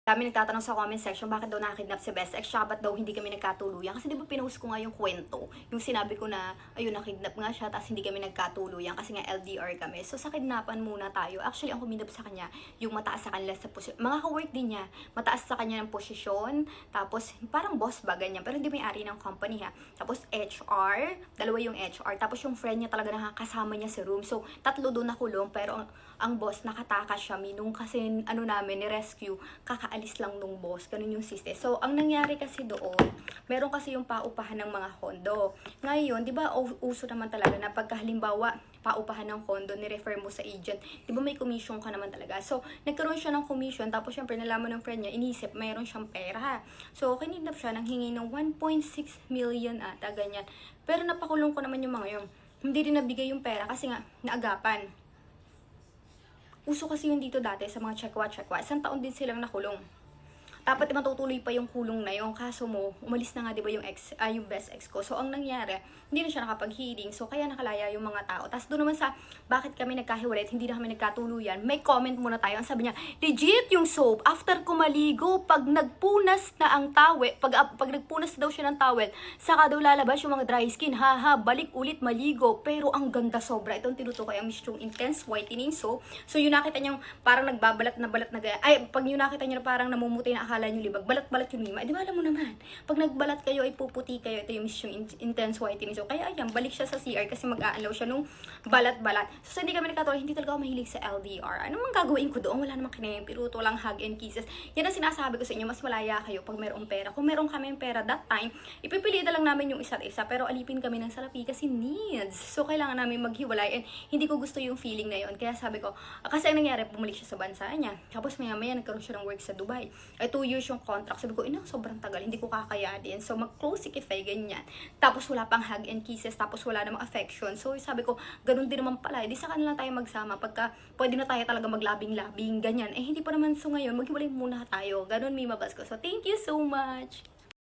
Dami nagtatanong sa comment section bakit daw nakakidnap si Best Ex siya, ba't daw hindi kami nagkatuluyan. Kasi di ba pinost ko nga yung kwento, yung sinabi ko na ayun nakidnap nga siya tapos hindi kami nagkatuluyan kasi nga LDR kami. So sa kidnapan muna tayo. Actually ang kumidnap sa kanya yung mataas sa kanila sa posisyon. Mga ka-work din niya, mataas sa kanya ng posisyon, tapos parang boss ba ganyan, pero hindi may-ari ng company ha. Tapos HR, dalawa yung HR, tapos yung friend niya talaga nakakasama niya sa room. So tatlo doon nakulong, pero ang boss nakatakas siya minung kasi ano namin ni-rescue, kakaalis lang nung boss, ganun yung system. So ang nangyari kasi doon, meron kasi yung paupahan ng mga kondo. Ngayon, di ba uso naman talaga na pagka halimbawa paupahan ng kondo, ni-refer mo sa agent, di ba may commission ka naman talaga. So nagkaroon siya ng commission, tapos syempre nalaman ng friend niya, inisip mayroon siyang pera. So kinidnap siya, nang hingi ng 1.6 million ata, ganyan. Pero napakulong ko naman yung mga yun. Hindi rin nabigay yung pera kasi nga naagapan. Uso kasi yun dito dati sa mga chekwa-chekwa. Isang taon din silang nakulong. Dapat matutuloy pa yung kulong na yung kaso mo, umalis na nga 'di ba yung yung best ex ko. So ang nangyari, hindi na siya nakapag-hearing. So kaya nakalaya yung mga tao. Tapos doon naman sa bakit kami nagkahiwalay at hindi na kami nagkatuluyan, may comment muna tayo. Ang sabi niya, legit yung soap after kumaligo, pag nagpunas na ang towel, pag nagpunas daw siya ng towel, saka daw lalabas yung mga dry skin. Haha, balik ulit maligo. Pero ang ganda sobra. Itong tinutukoy ang Miss Chung Intense Whitening Soap. So yun nakita niyo parang nagbabalat na balat na gaya. Ay, pag yun nakita niyo parang namumuti na akala nyo libag, balat-balat yung lima. Di ba alam mo naman, pag nagbalat kayo ay puputi kayo. Ito yung Miss Yung Intense Whitening. So kaya ayan, balik siya sa CR kasi mag-aalaw siya nung balat-balat. So hindi kami nagkatuloy, hindi talaga ako mahilig sa LDR. Ano mang gagawin ko doon? Wala namang kinayang piruto, lang hug and kisses. Yan ang sinasabi ko sa inyo, mas malaya kayo pag mayroong pera. Kung meron kami pera that time, ipipili na lang namin yung isa't isa, pero alipin kami ng salapi kasi needs. So kailangan namin maghiwalay and hindi ko gusto yung feeling na yun. Kaya sabi ko, kasi ang nangyari, bumalik siya sa bansa niya. Tapos maya-maya nagkaroon siya ng work sa Dubai. Ay 2 years yung contract. Sabi ko, sobrang tagal, hindi ko kakayanin. So mag-close ikifay, ganyan. Tapos wala pang hug and kisses, tapos wala namang affection. So sabi ko, ganun din naman pala. Di sa kanila tayo magsama. Pagka pwede na tayo talaga maglabing-labing, ganyan. Eh hindi pa naman, so ngayon, maghiwalay muna tayo. Ganun may mabas ko. So thank you so much!